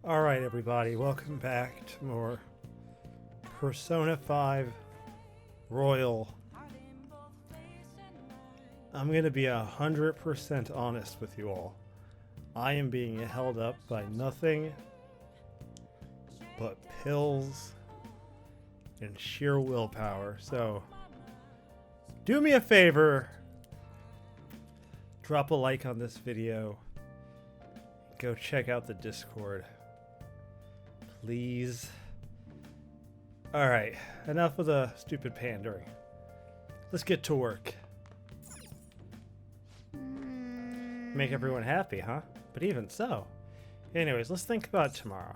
Alright everybody, welcome back to more Persona 5 Royal. I'm gonna be 100% honest with you all. I am being held up by nothing but pills and sheer willpower. So, do me a favor, drop a like on this video, go check out the Discord. Please. Alright, enough of the stupid pandering. Let's get to work. Make everyone happy, huh? But even so. Anyways, let's think about tomorrow.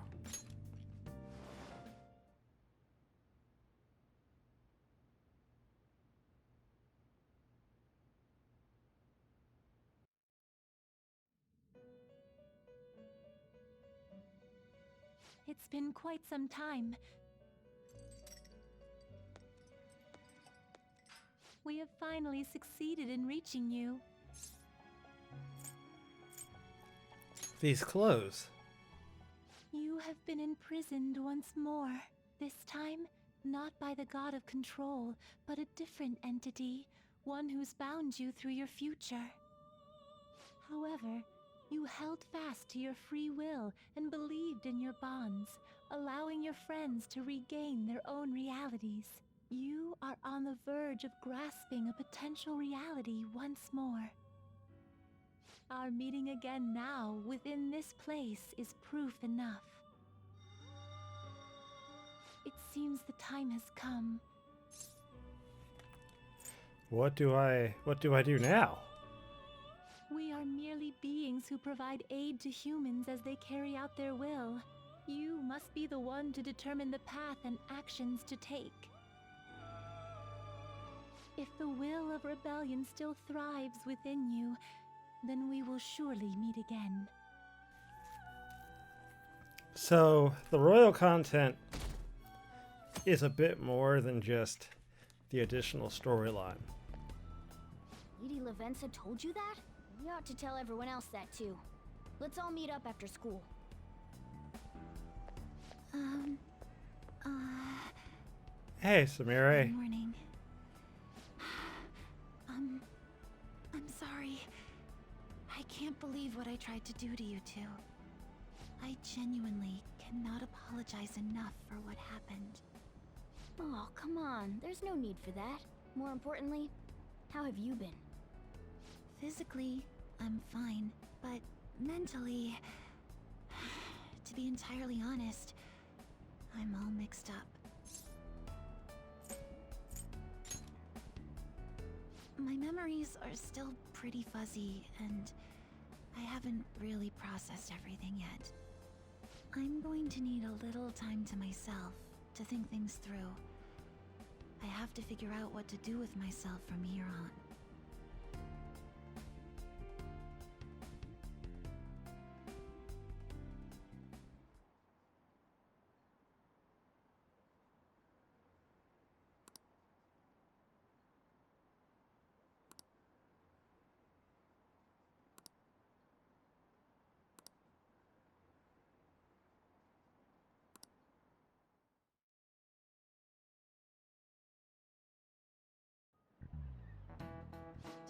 It's been quite some time. We have finally succeeded in reaching you. These clothes. You have been imprisoned once more. This time, not by the god of control, but a different entity, one who's bound you through your future. However, you held fast to your free will and believed in your bonds, allowing your friends to regain their own realities. You are on the verge of grasping a potential reality once more. Our meeting again now within this place is proof enough. It seems the time has come. What do I do now? We are merely beings who provide aid to humans as they carry out their will. You must be the one to determine the path and actions to take. If the will of rebellion still thrives within you, then we will surely meet again. So, the royal content is a bit more than just the additional storyline. Lady Lavenza told you that? We ought to tell everyone else that too. Let's all meet up after school. Hey, Sumire. Good morning. I'm sorry. I can't believe what I tried to do to you two. I genuinely cannot apologize enough for what happened. Oh, come on. There's no need for that. More importantly, how have you been? Physically, I'm fine, but mentally, to be entirely honest, I'm all mixed up. My memories are still pretty fuzzy, and I haven't really processed everything yet. I'm going to need a little time to myself to think things through. I have to figure out what to do with myself from here on.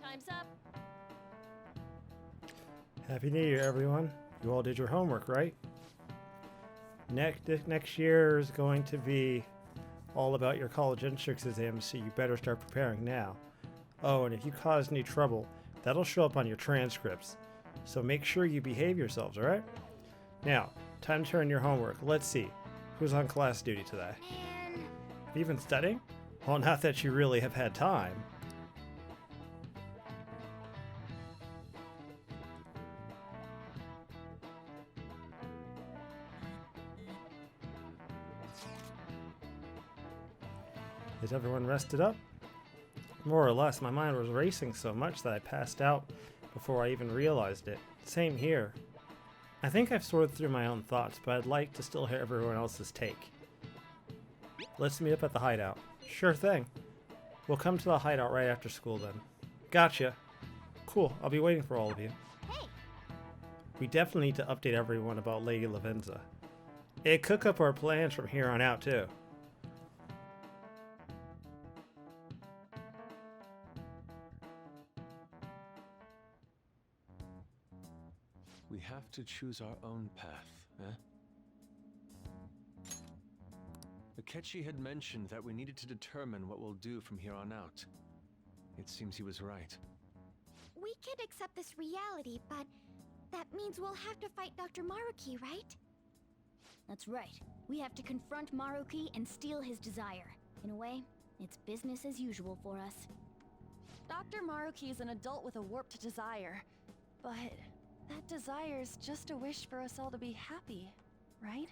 Time's up. Happy New Year, everyone. You all did your homework, right? Next year is going to be all about your college entrance exams, so you better start preparing now. Oh, and if you cause any trouble, that'll show up on your transcripts. So make sure you behave yourselves, alright? Now, time to turn your homework. Let's see. Who's on class duty today? Have you been studying? Well, not that you really have had time. Is everyone rested up? More or less, my mind was racing so much that I passed out before I even realized it. Same here. I think I've sorted through my own thoughts, but I'd like to still hear everyone else's take. Let's meet up at the hideout. Sure thing. We'll come to the hideout right after school then. Gotcha. Cool, I'll be waiting for all of you. Hey! We definitely need to update everyone about Lady Lavenza. It cook up our plans from here on out, too. We have to choose our own path, eh? Akechi had mentioned that we needed to determine what we'll do from here on out. It seems he was right. We can't accept this reality, but that means we'll have to fight Dr. Maruki, right? That's right. We have to confront Maruki and steal his desire. In a way, it's business as usual for us. Dr. Maruki is an adult with a warped desire, but that desire's just a wish for us all to be happy, right?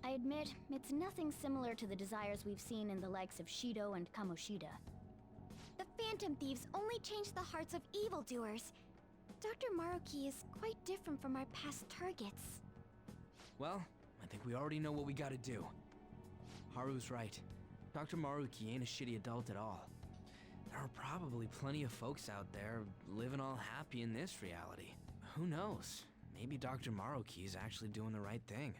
I admit, it's nothing similar to the desires we've seen in the likes of Shido and Kamoshida. The Phantom Thieves only change the hearts of evildoers. Dr. Maruki is quite different from our past targets. Well, I think we already know what we gotta do. Haru's right. Dr. Maruki ain't a shitty adult at all. There are probably plenty of folks out there living all happy in this reality. Who knows? Maybe Dr. Maruki is actually doing the right thing.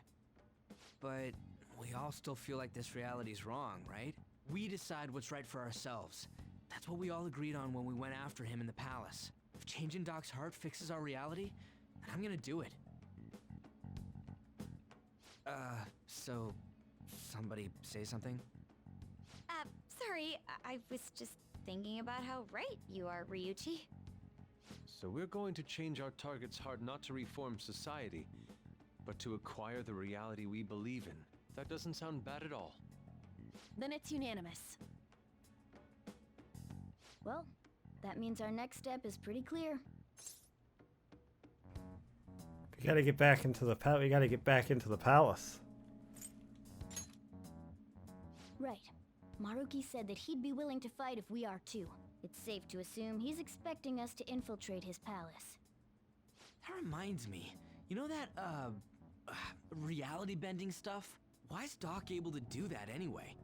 But we all still feel like this reality's wrong, right? We decide what's right for ourselves. That's what we all agreed on when we went after him in the palace. If changing Doc's heart fixes our reality, then I'm gonna do it. So somebody say something? Sorry, I was just thinking about how right you are, Ryuichi. So we're going to change our target's heart not to reform society, but to acquire the reality we believe in. That doesn't sound bad at all. Then it's unanimous. Well, that means our next step is pretty clear. We gotta get back into the palace. Right. Maruki said that he'd be willing to fight if we are too. It's safe to assume he's expecting us to infiltrate his palace. That reminds me. You know that, reality bending stuff? Why is Doc able to do that anyway?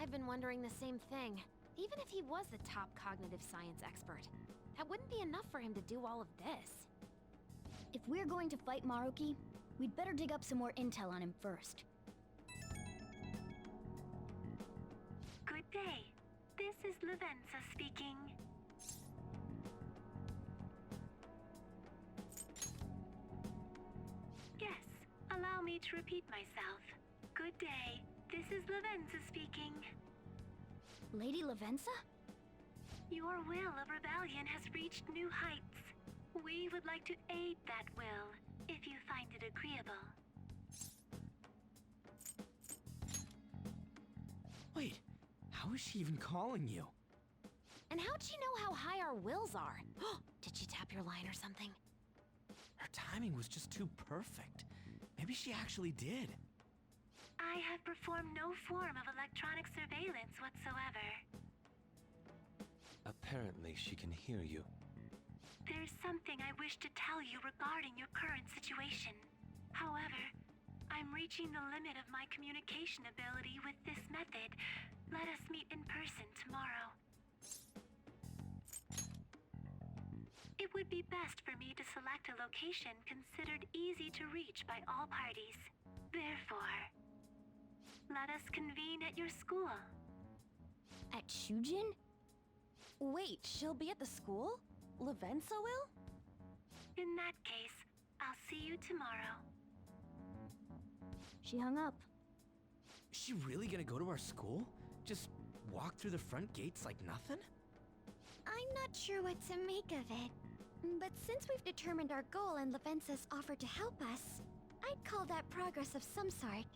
I've been wondering the same thing. Even if he was the top cognitive science expert, that wouldn't be enough for him to do all of this. If we're going to fight Maruki, we'd better dig up some more intel on him first. Good day. This is Lavenza speaking. Yes, allow me to repeat myself. Good day. This is Lavenza speaking. Lady Lavenza? Your will of rebellion has reached new heights. We would like to aid that will, if you find it agreeable. Wait, how is she even calling you? And how'd she know how high our wills are? Did she tap your line or something? Her timing was just too perfect. Maybe she actually did. I have performed no form of electronic surveillance whatsoever. Apparently, she can hear you. There's something I wish to tell you regarding your current situation. However, I'm reaching the limit of my communication ability with this method. Let us meet in person tomorrow. It would be best for me to select a location considered easy to reach by all parties. Therefore, let us convene at your school. At Shujin? Wait, she'll be at the school? Lavenza will? In that case, I'll see you tomorrow. She hung up. Is she really gonna go to our school? Just walk through the front gates like nothing? I'm not sure what to make of it. But since we've determined our goal and Lavenza's offered to help us, I'd call that progress of some sort.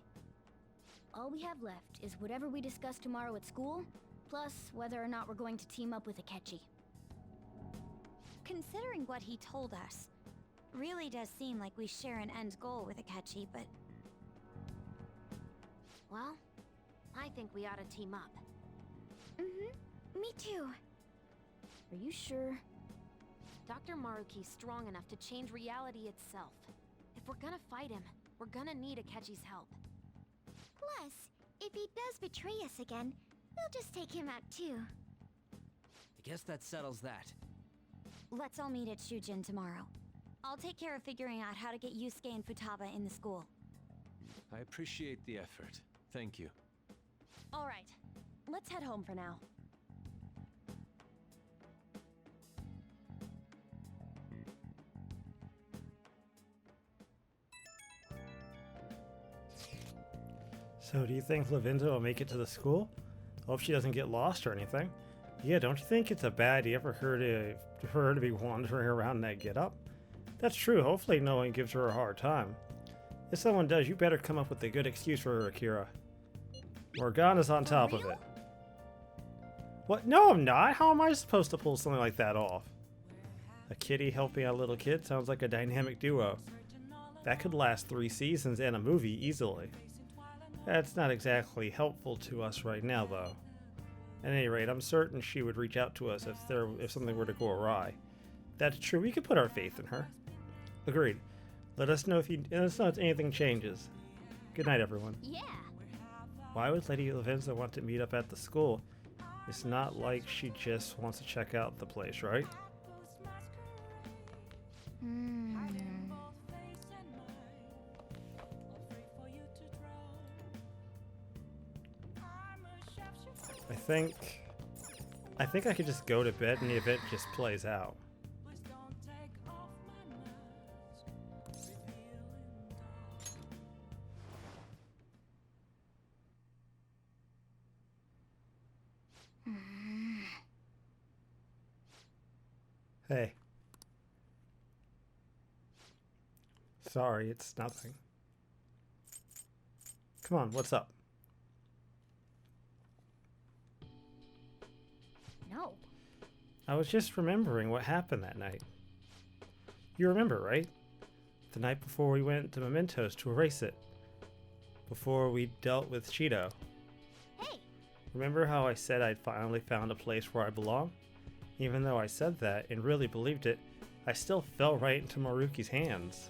All we have left is whatever we discuss tomorrow at school, plus whether or not we're going to team up with Akechi. Considering what he told us, really does seem like we share an end goal with Akechi, but... Well, I think we ought to team up. Me too. Are you sure? Dr. Maruki's strong enough to change reality itself. If we're gonna fight him, we're gonna need Akechi's help. Plus, if he does betray us again, we'll just take him out too. I guess that settles that. Let's all meet at Shujin tomorrow. I'll take care of figuring out how to get Yusuke and Futaba in the school. I appreciate the effort. Thank you. All right, let's head home for now. So do you think Lavinda will make it to the school? Hope she doesn't get lost or anything. Yeah, don't you think it's a bad idea for her to be wandering around in that getup? That's true. Hopefully no one gives her a hard time. If someone does, you better come up with a good excuse for her, Akira. Morgana's on top of it. What? No, I'm not. How am I supposed to pull something like that off? A kitty helping a little kid sounds like a dynamic duo. That could last 3 seasons and a movie easily. That's not exactly helpful to us right now, though. At any rate, I'm certain she would reach out to us if something were to go awry. That's true. We could put our faith in her. Agreed. Let us know if anything changes. Good night, everyone. Yeah. Why would Lady Lavenza want to meet up at the school? It's not like she just wants to check out the place, right? I think I could just go to bed and the event just plays out. Hey. Sorry, it's nothing. Come on, what's up? No. I was just remembering what happened that night. You remember, right? The night before we went to Mementos to erase it. Before we dealt with Cheeto. Hey. Remember how I said I'd finally found a place where I belong? Even though I said that and really believed it, I still fell right into Maruki's hands.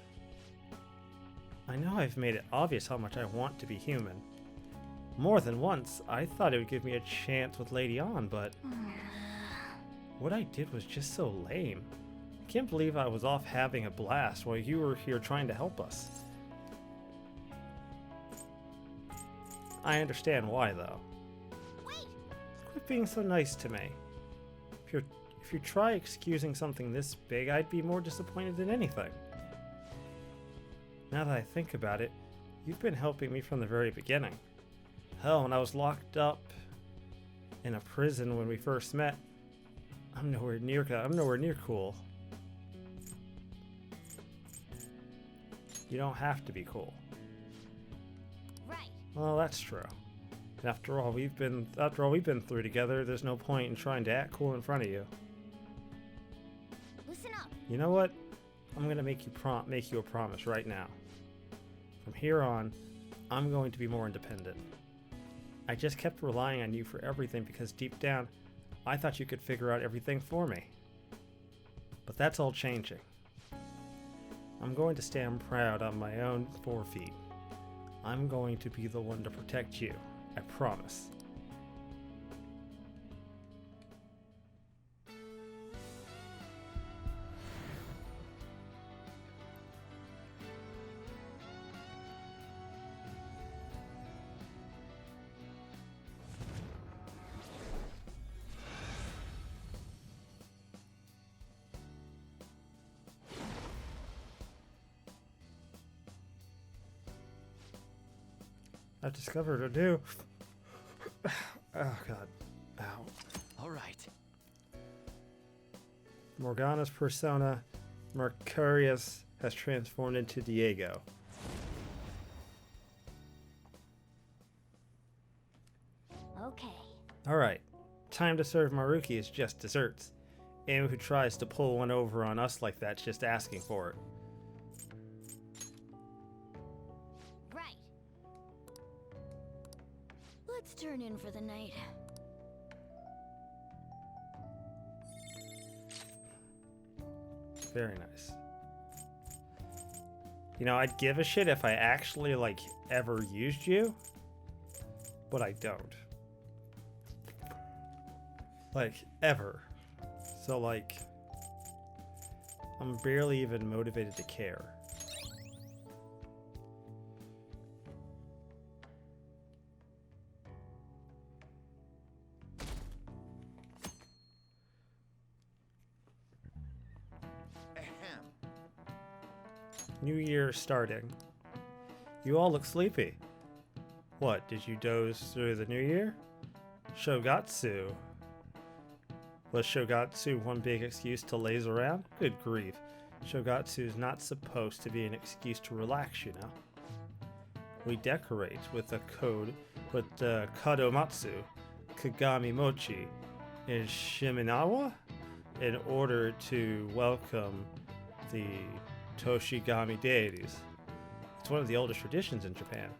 I know I've made it obvious how much I want to be human. More than once, I thought it would give me a chance with Lady On, but what I did was just so lame. I can't believe I was off having a blast while you were here trying to help us. I understand why, though. Wait. Quit being so nice to me. If you try excusing something this big, I'd be more disappointed than anything. Now that I think about it, you've been helping me from the very beginning. Hell, when I was locked up in a prison when we first met, I'm nowhere near cool. You don't have to be cool. Right. Well, that's true. And after all we've been through together, there's no point in trying to act cool in front of you. Listen up. You know what? I'm gonna make you a promise right now. From here on, I'm going to be more independent. I just kept relying on you for everything because deep down, I thought you could figure out everything for me. But that's all changing. I'm going to stand proud on my own 4 feet. I'm going to be the one to protect you. I promise. I've discovered a new... Oh god. Ow. All right. Morgana's persona, Mercurius, has transformed into Diego. Okay. Alright, time to serve Maruki as just desserts. Anyone who tries to pull one over on us like that's just asking for it. Right. Let's turn in for the night. Very nice. You know, I'd give a shit if I actually, like, ever used you, but I don't. Like, ever. So, like, I'm barely even motivated to care. New year starting. You all look sleepy. What, did you doze through the new year? Shogatsu. Was Shogatsu one big excuse to laze around? Good grief. Shogatsu's not supposed to be an excuse to relax, you know. We decorate with the Kadomatsu, Kagami Mochi, and Shiminawa in order to welcome the Toshigami deities. It's one of the oldest traditions in Japan.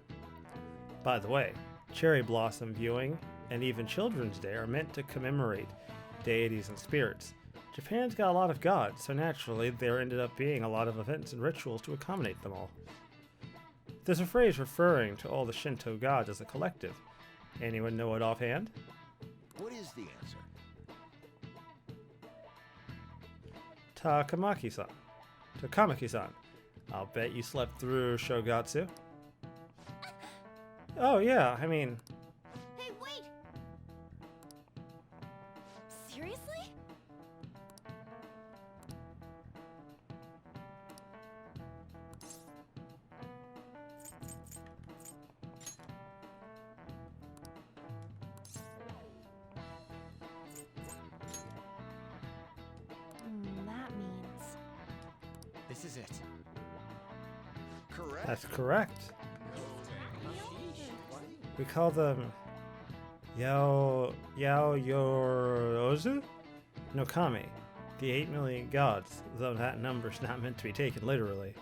By the way, cherry blossom viewing and even Children's Day are meant to commemorate deities and spirits. Japan's got a lot of gods, so naturally there ended up being a lot of events and rituals to accommodate them all. There's a phrase referring to all the Shinto gods as a collective. Anyone know it offhand? What is the answer? Takamaki-san. Takamaki-san. I'll bet you slept through Shogatsu. Oh yeah, I mean... Hey, wait! Seriously? That means... This is it. Correct? That's correct. We call them Yorozu no Kami, the 8 million gods, though that number's not meant to be taken literally.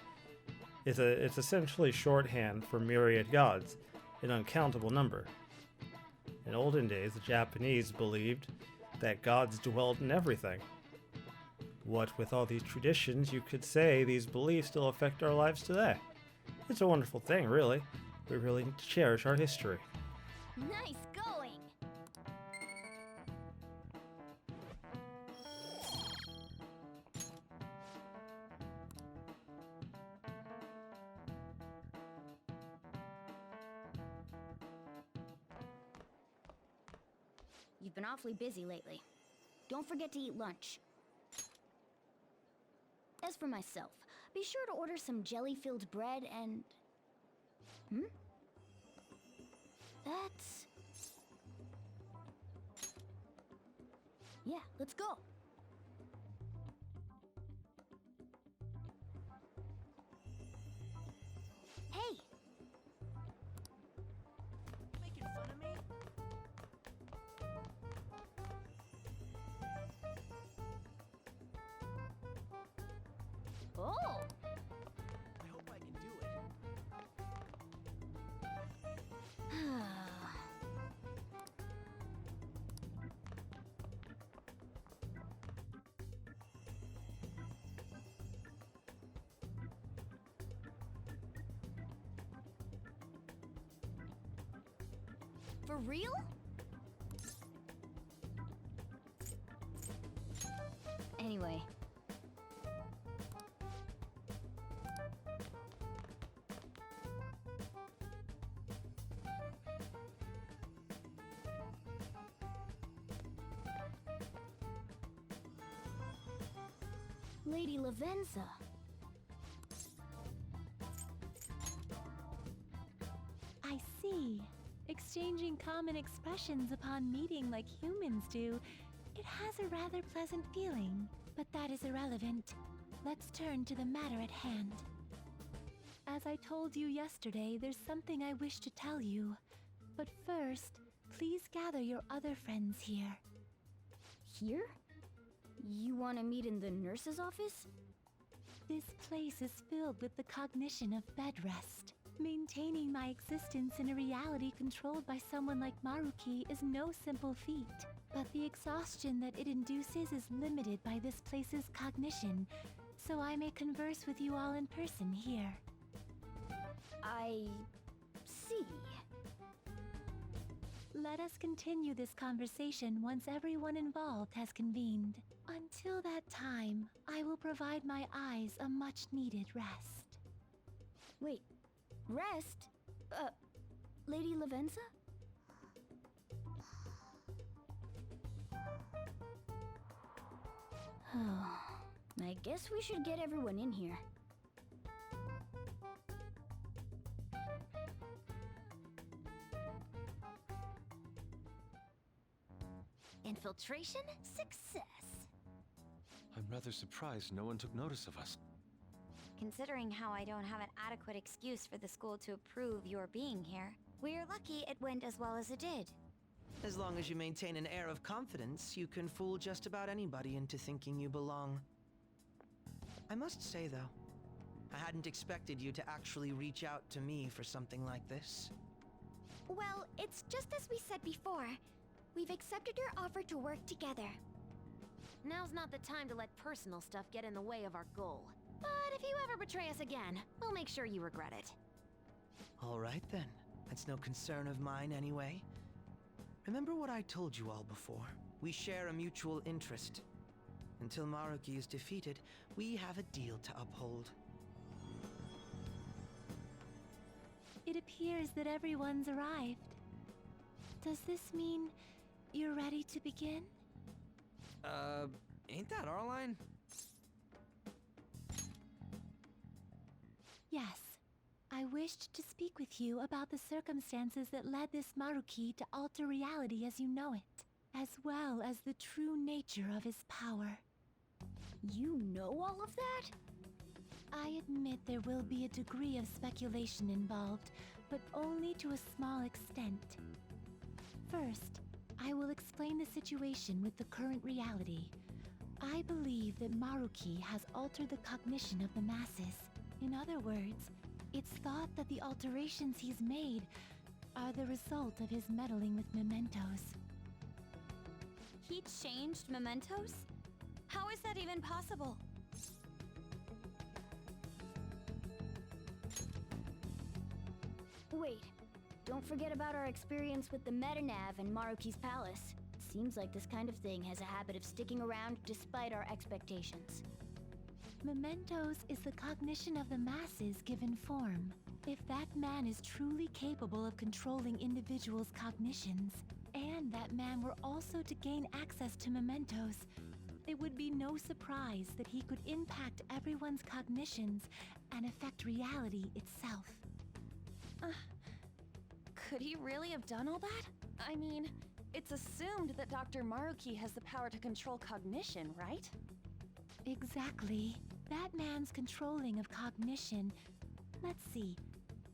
It's essentially shorthand for myriad gods, an uncountable number. In olden days, the Japanese believed that gods dwelled in everything. What with all these traditions, you could say these beliefs still affect our lives today. It's a wonderful thing, really. We really need to cherish our history. Nice going! You've been awfully busy lately. Don't forget to eat lunch. As for myself, be sure to order some jelly-filled bread and... That's... Yeah, let's go. Hey! Making fun of me? Oh! I hope I can do it. For real? Anyway. Lady Lavenza. I see. Exchanging common expressions upon meeting like humans do, it has a rather pleasant feeling. But that is irrelevant. Let's turn to the matter at hand. As I told you yesterday, there's something I wish to tell you. But first, please gather your other friends here. Here? You want to meet in the nurse's office? This place is filled with the cognition of bed rest. Maintaining my existence in a reality controlled by someone like Maruki is no simple feat. But the exhaustion that it induces is limited by this place's cognition, so I may converse with you all in person here. I... see. Let us continue this conversation once everyone involved has convened. Until that time, I will provide my eyes a much-needed rest. Wait, rest? Lady Lavenza? I guess we should get everyone in here. Infiltration success. I'm rather surprised no one took notice of us. Considering how I don't have an adequate excuse for the school to approve your being here, we're lucky it went as well as it did. As long as you maintain an air of confidence, you can fool just about anybody into thinking you belong. I must say, though, I hadn't expected you to actually reach out to me for something like this. Well, it's just as we said before. We've accepted your offer to work together. Now's not the time to let personal stuff get in the way of our goal. But if you ever betray us again, we'll make sure you regret it. All right, then. That's no concern of mine, anyway. Remember what I told you all before. We share a mutual interest. Until Maruki is defeated, we have a deal to uphold. It appears that everyone's arrived. Does this mean you're ready to begin? Ain't that our line? Yes. I wished to speak with you about the circumstances that led this Maruki to alter reality as you know it, as well as the true nature of his power. You know all of that? I admit there will be a degree of speculation involved, but only to a small extent. First, I will explain the situation with the current reality. I believe that Maruki has altered the cognition of the masses. In other words, it's thought that the alterations he's made are the result of his meddling with mementos. He changed mementos? How is that even possible? Wait, don't forget about our experience with the Metanav and Maruki's palace. Seems like this kind of thing has a habit of sticking around despite our expectations. Mementos is the cognition of the masses given form. If that man is truly capable of controlling individuals' cognitions, and that man were also to gain access to mementos, it would be no surprise that he could impact everyone's cognitions and affect reality itself. Could he really have done all that? I mean, it's assumed that Dr. Maruki has the power to control cognition, right? Exactly. That man's controlling of cognition. Let's see.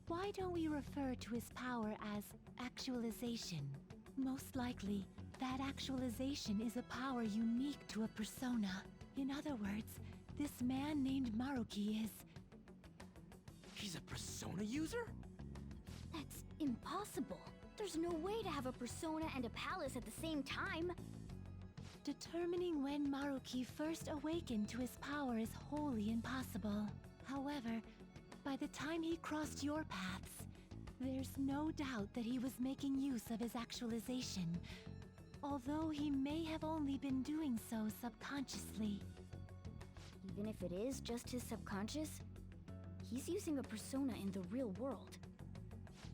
Why don't we refer to his power as actualization? Most likely, that actualization is a power unique to a persona. In other words, this man named Maruki is... He's a persona user? That's impossible. There's no way to have a persona and a palace at the same time. Determining when Maruki first awakened to his power is wholly impossible. However, by the time he crossed your paths, there's no doubt that he was making use of his actualization, although he may have only been doing so subconsciously. Even if it is just his subconscious, he's using a persona in the real world.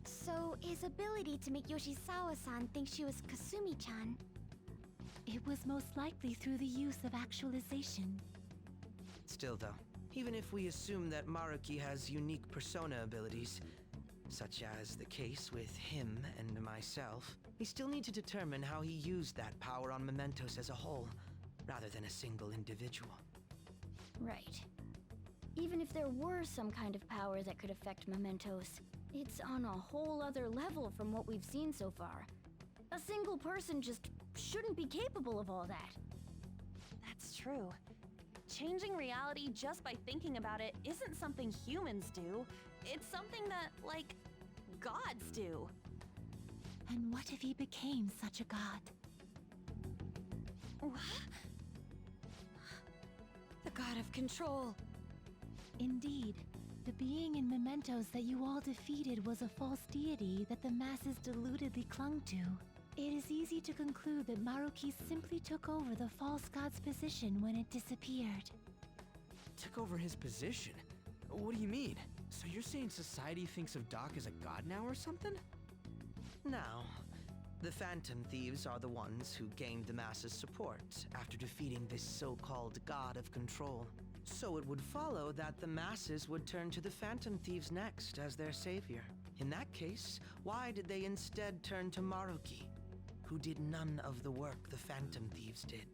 So, his ability to make Yoshizawa-san think she was Kasumi-chan. It was most likely through the use of actualization. Still, though, even if we assume that Maruki has unique persona abilities, such as the case with him and myself, we still need to determine how he used that power on mementos as a whole, rather than a single individual. Right. Even if there were some kind of power that could affect mementos, it's on a whole other level from what we've seen so far. A single person just shouldn't be capable of all that. That's true. Changing reality just by thinking about it isn't something humans do. It's something that, like, gods do. And what if he became such a god? What? The god of control. Indeed, the being in mementos that you all defeated was a false deity that the masses deludedly clung to. It is easy to conclude that Maruki simply took over the false god's position when it disappeared. Took over his position? What do you mean? So you're saying society thinks of Doc as a god now or something? Now, the Phantom Thieves are the ones who gained the masses' support after defeating this so-called god of control. So it would follow that the masses would turn to the Phantom Thieves next as their savior. In that case, why did they instead turn to Maruki? who did none of the work the Phantom Thieves did.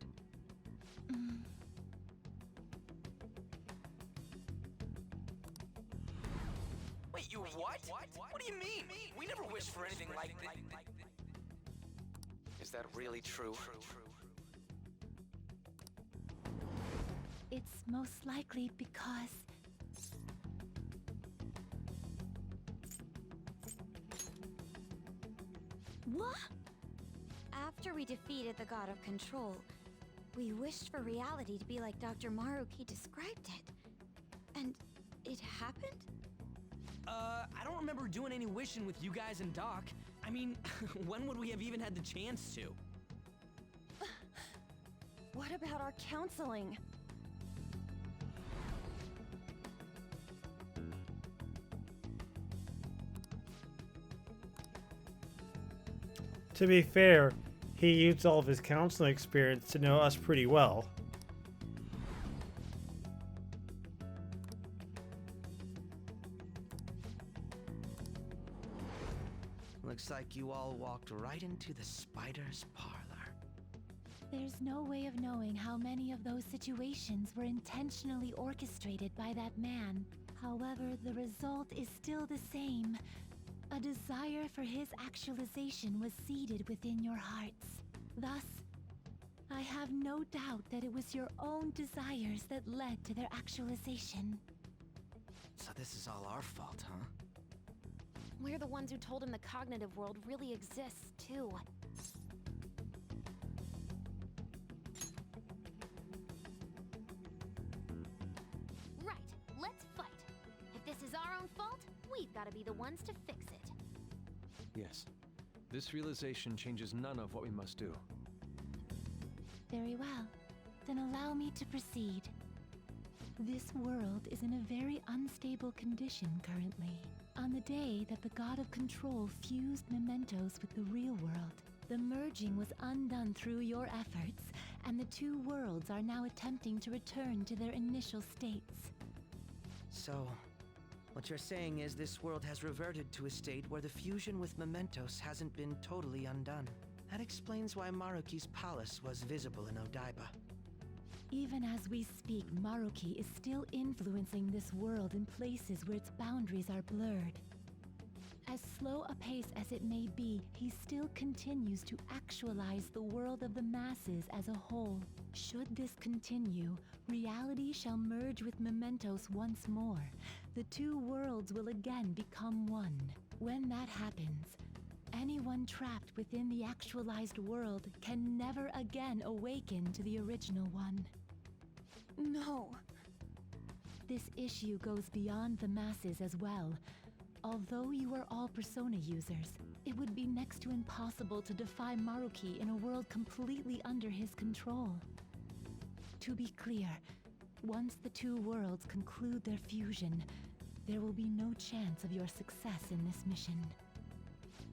Wait, you what? What do you mean? We never wished for anything like this. Is that really true? It's most likely because... What? After we defeated the God of Control, we wished for reality to be like Dr. Maruki described it. And it happened? I don't remember doing any wishing with you guys and Doc. I mean, when would we have even had the chance to? What about our counseling? To be fair, he used all of his counseling experience to know us pretty well. Looks like you all walked right into the spider's parlor. There's no way of knowing how many of those situations were intentionally orchestrated by that man. However, the result is still the same. A desire for his actualization was seeded within your hearts. Thus, I have no doubt that it was your own desires that led to their actualization. So this is all our fault, huh? We're the ones who told him the cognitive world really exists, too. Right, let's fight. If this is our own fault, we've got to be the ones to fix it. Yes. This realization changes none of what we must do. Very well. Then allow me to proceed. This world is in a very unstable condition currently. On the day that the God of Control fused mementos with the real world, the merging was undone through your efforts, and the two worlds are now attempting to return to their initial states. So, what you're saying is this world has reverted to a state where the fusion with mementos hasn't been totally undone. That explains why Maruki's palace was visible in Odaiba. Even as we speak, Maruki is still influencing this world in places where its boundaries are blurred. As slow a pace as it may be, he still continues to actualize the world of the masses as a whole. Should this continue, reality shall merge with mementos once more. The two worlds will again become one. When that happens, anyone trapped within the actualized world can never again awaken to the original one. No. This issue goes beyond the masses as well. Although you are all Persona users, it would be next to impossible to defy Maruki in a world completely under his control. To be clear, once the two worlds conclude their fusion, there will be no chance of your success in this mission.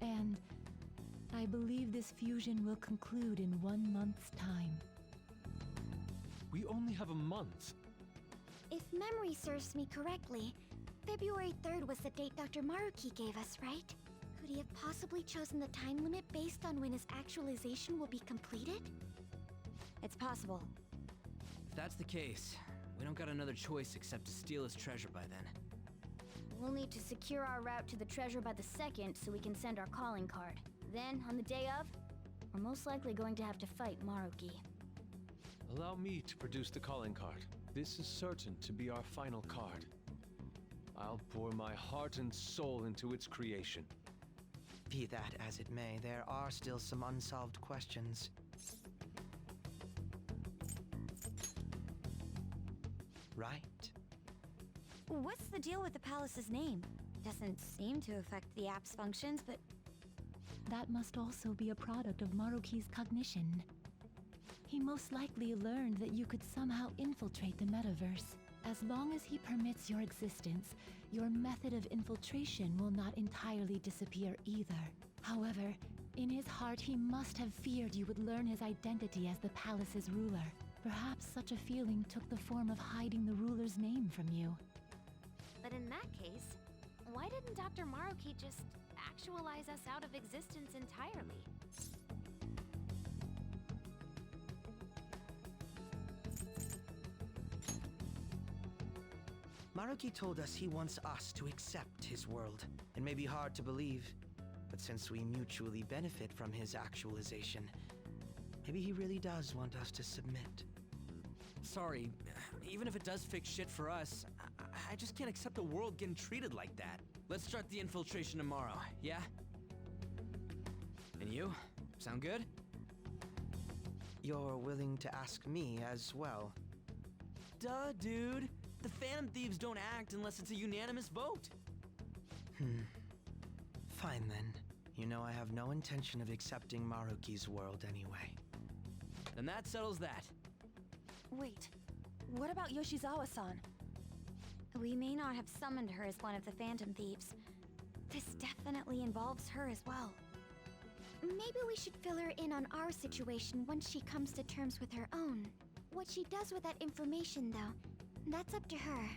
And I believe this fusion will conclude in 1 month's time. We only have a month. If memory serves me correctly, February 3rd was the date Dr. Maruki gave us, right? Could he have possibly chosen the time limit based on when his actualization will be completed? It's possible. If that's the case, we don't got another choice except to steal his treasure by then. We'll need to secure our route to the treasure by the 2nd so we can send our calling card. Then, on the day of, we're most likely going to have to fight Maruki. Allow me to produce the calling card. This is certain to be our final card. I'll pour my heart and soul into its creation. Be that as it may, there are still some unsolved questions. Right? What's the deal with the palace's name? Doesn't seem to affect the app's functions, but... That must also be a product of Maruki's cognition. He most likely learned that you could somehow infiltrate the metaverse. As long as he permits your existence, your method of infiltration will not entirely disappear either. However, in his heart he must have feared you would learn his identity as the palace's ruler. Perhaps such a feeling took the form of hiding the ruler's name from you. But in that case, why didn't Dr. Maruki just actualize us out of existence entirely? Maruki told us he wants us to accept his world. It may be hard to believe, but since we mutually benefit from his actualization, maybe he really does want us to submit. Sorry, even if it does fix shit for us, I just can't accept a world getting treated like that. Let's start the infiltration tomorrow, yeah? And you? Sound good? You're willing to ask me as well? Duh, dude. The Phantom Thieves don't act unless it's a unanimous vote. Fine then. You know I have no intention of accepting Maruki's world anyway. Then that settles that. Wait, what about Yoshizawa-san? We may not have summoned her as one of the Phantom Thieves. This definitely involves her as well. Maybe we should fill her in on our situation once she comes to terms with her own. What she does with that information, though, that's up to her.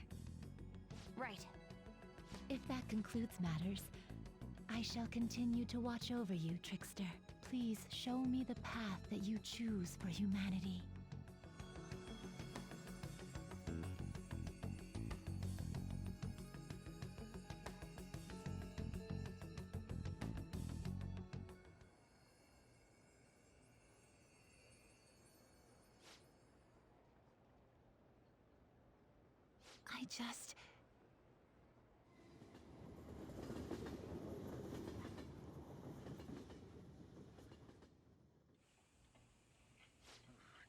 Right. If that concludes matters, I shall continue to watch over you, Trickster. Please show me the path that you choose for humanity. I just...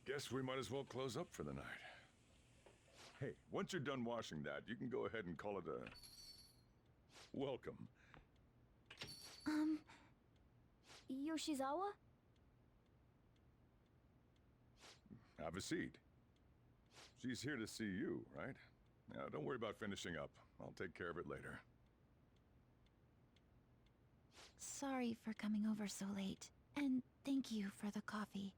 Guess we might as well close up for the night. Hey, once you're done washing that, you can go ahead and call it a... welcome. Yoshizawa? Have a seat. She's here to see you, right? Now, don't worry about finishing up. I'll take care of it later. Sorry for coming over so late. And thank you for the coffee.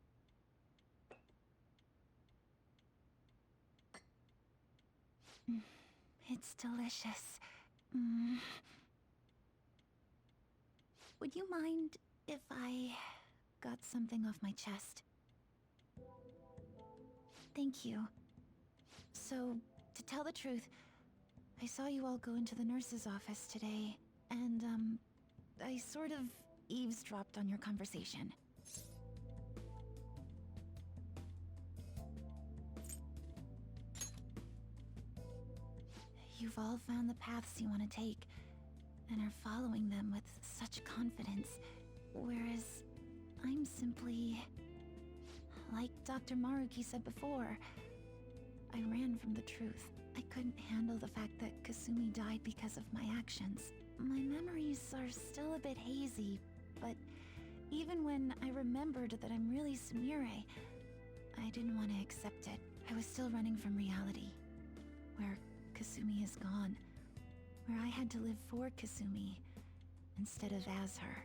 It's delicious. Would you mind if I got something off my chest? Thank you. So, to tell the truth, I saw you all go into the nurse's office today, and, I sort of eavesdropped on your conversation. You've all found the paths you want to take, and are following them with such confidence, whereas I'm simply... like Dr. Maruki said before, I ran from the truth. I couldn't handle the fact that Kasumi died because of my actions. My memories are still a bit hazy, but even when I remembered that I'm really Sumire, I didn't want to accept it. I was still running from reality, where Kasumi is gone, where I had to live for Kasumi instead of as her.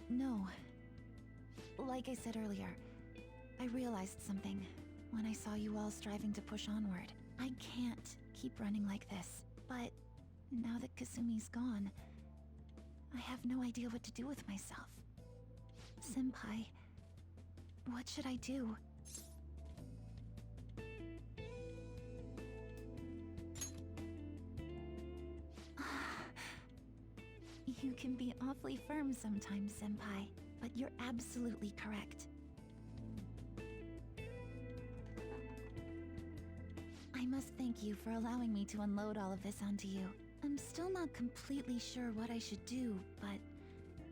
No. Like I said earlier, I realized something when I saw you all striving to push onward. I can't keep running like this, but now that Kasumi's gone, I have no idea what to do with myself. Senpai, what should I do? You can be awfully firm sometimes, Senpai, but you're absolutely correct. I must thank you for allowing me to unload all of this onto you. I'm still not completely sure what I should do, but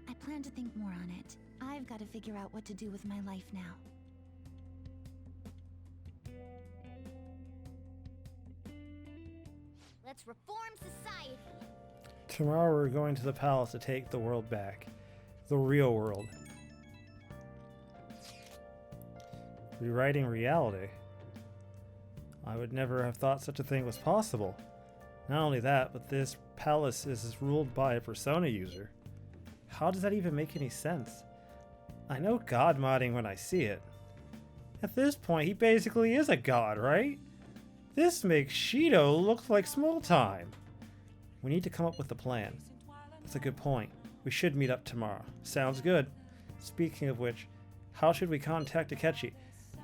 I plan to think more on it. I've got to figure out what to do with my life now. Let's reform society. Tomorrow we're going to the palace to take the world back. The real world. Rewriting reality. I would never have thought such a thing was possible. Not only that, but this palace is ruled by a Persona user. How does that even make any sense? I know god modding when I see it. At this point, he basically is a god, right? This makes Shido look like small time. We need to come up with a plan. That's a good point. We should meet up tomorrow. Sounds good. Speaking of which, how should we contact Akechi?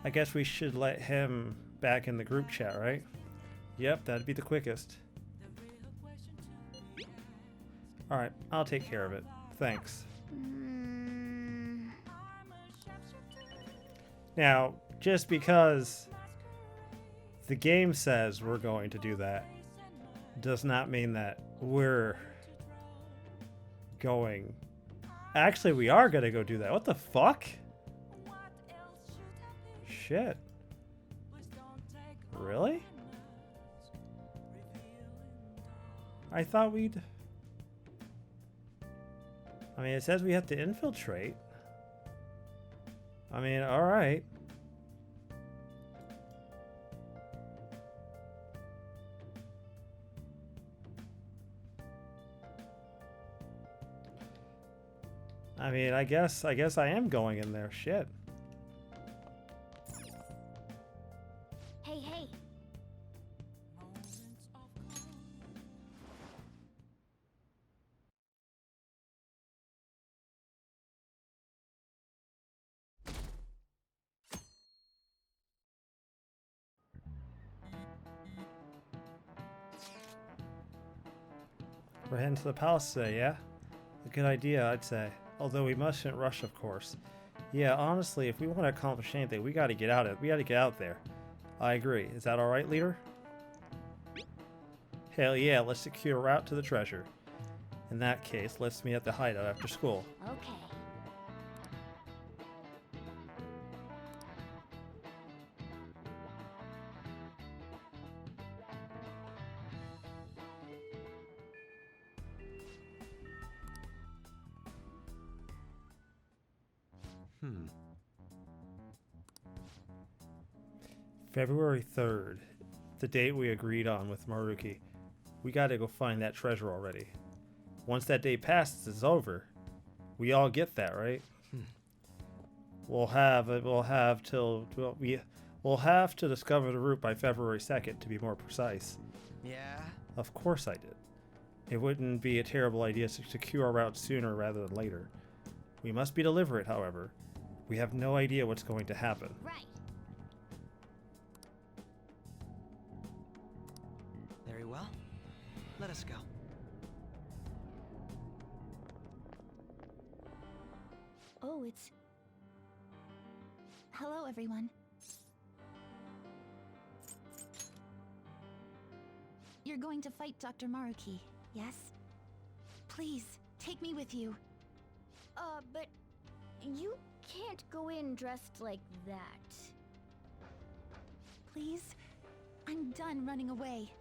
I guess we should let him back in the group chat, right? Yep, that'd be the quickest. Alright, I'll take care of it. Thanks. Now, just because the game says we're going to do that does not mean that we're going... Actually, we are going to go do that. What the fuck? Shit. Really? I thought we'd... I mean, it says we have to infiltrate. I mean, alright. I mean, I guess I am going in there. Shit. Hey, hey. We're heading to the palace today, yeah? A good idea, I'd say. Although we mustn't rush, of course. Yeah, honestly, if we want to accomplish anything, we gotta get out there. I agree. Is that alright, leader? Hell yeah, let's secure a route to the treasure. In that case, let's meet at the hideout after school. Okay. February 3rd, the date we agreed on with Maruki. We gotta go find that treasure already. Once that day passes, it's over. We all get that, right? We'll have to discover the route by February 2nd, to be more precise. Yeah? Of course I did. It wouldn't be a terrible idea to secure our route sooner rather than later. We must be deliberate, however. We have no idea what's going to happen. Right. Very well. Let us go. Oh, it's... Hello, everyone. You're going to fight Dr. Maruki, yes? Please, take me with you. But you can't go in dressed like that. Please? I'm done running away.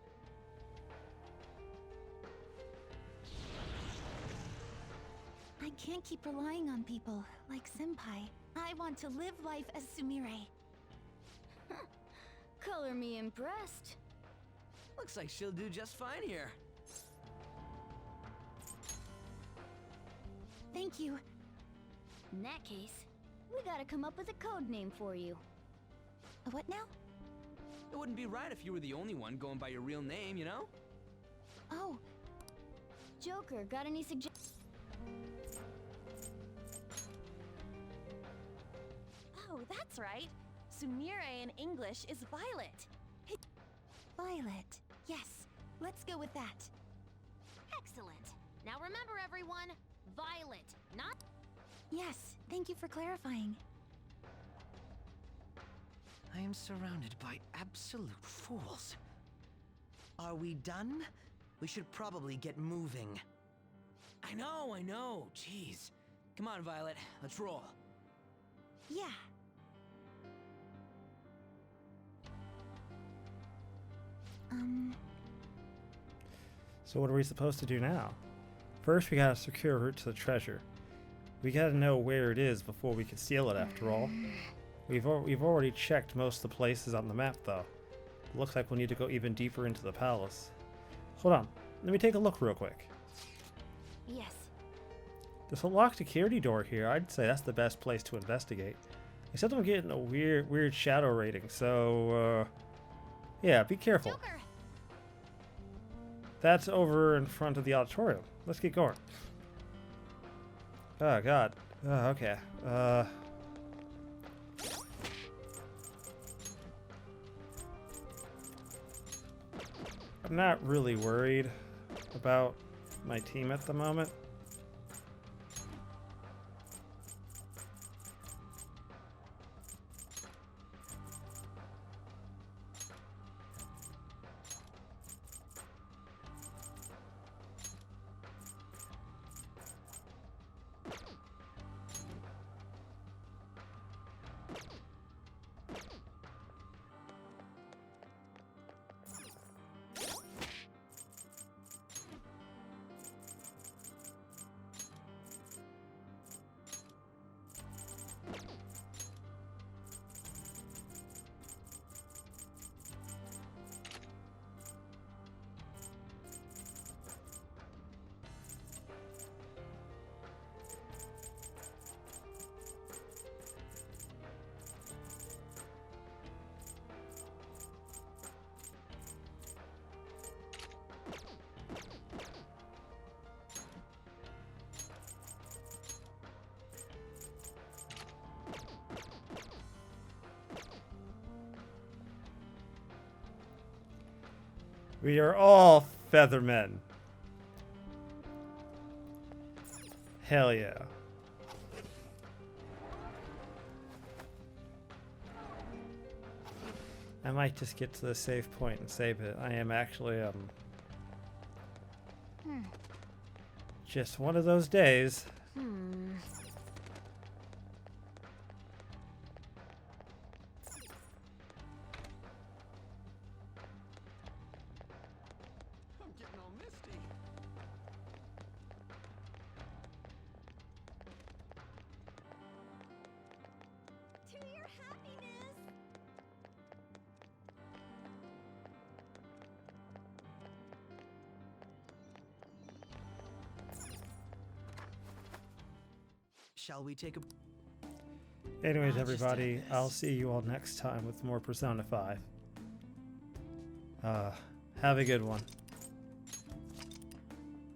I can't keep relying on people like Senpai. I want to live life as Sumire. Color me impressed. Looks like she'll do just fine here. Thank you. In that case, we gotta come up with a code name for you. What now? It wouldn't be right if you were the only one going by your real name, you know? Oh, Joker, got any suggestions? Oh, that's right. Sumire in English is Violet. Violet. Yes, let's go with that. Excellent. Now remember, everyone, Violet, not... Yes, thank you for clarifying. I am surrounded by absolute fools. Are we done? We should probably get moving. I know. Jeez. Come on, Violet. Let's roll. Yeah. So what are we supposed to do now? First, we gotta secure a route to the treasure. We gotta know where it is before we can steal it, after all. We've already checked most of the places on the map, though. It looks like we'll need to go even deeper into the palace. Hold on. Let me take a look real quick. Yes. There's a locked security door here. I'd say that's the best place to investigate. Except I'm getting a weird shadow rating, so, yeah, be careful. Joker! That's over in front of the auditorium. Let's get going. Oh, God. Oh, okay. I'm not really worried about my team at the moment. We are all Feathermen. Hell yeah. I might just get to the safe point and save it. I am actually, just one of those days. I'm getting all misty. To your happiness! Shall we take a... Anyways, I'll just everybody, end this. I'll see you all next time with more Persona 5. Have a good one.